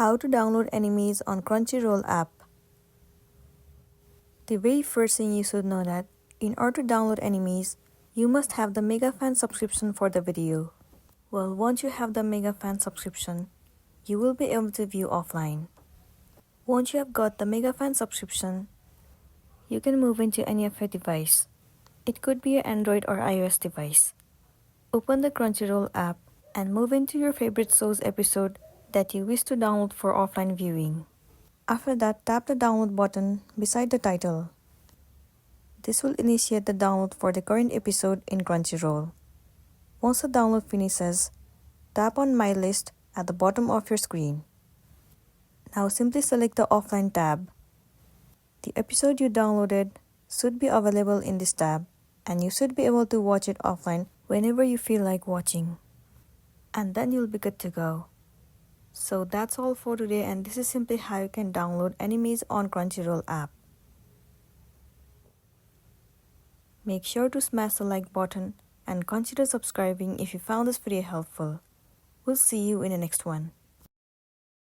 How to download animes on Crunchyroll app. The very first thing you should know that in order to download animes, you must have the Mega Fan subscription for the video. Well, once you have the Mega Fan subscription, you will be able to view offline. Once you have got the Mega Fan subscription, you can move into any of your device. It could be your Android or iOS device. Open the Crunchyroll app and move into your favorite show's episode that you wish to download for offline viewing. After that, tap the download button beside the title. This will initiate the download for the current episode in Crunchyroll. Once the download finishes, tap on My List at the bottom of your screen. Now simply select the Offline tab. The episode you downloaded should be available in this tab, and you should be able to watch it offline whenever you feel like watching. And then you'll be good to go. So that's all for today, and this is simply how you can download animes on Crunchyroll app. Make sure to smash the like button and consider subscribing if you found this video helpful. We'll see you in the next one.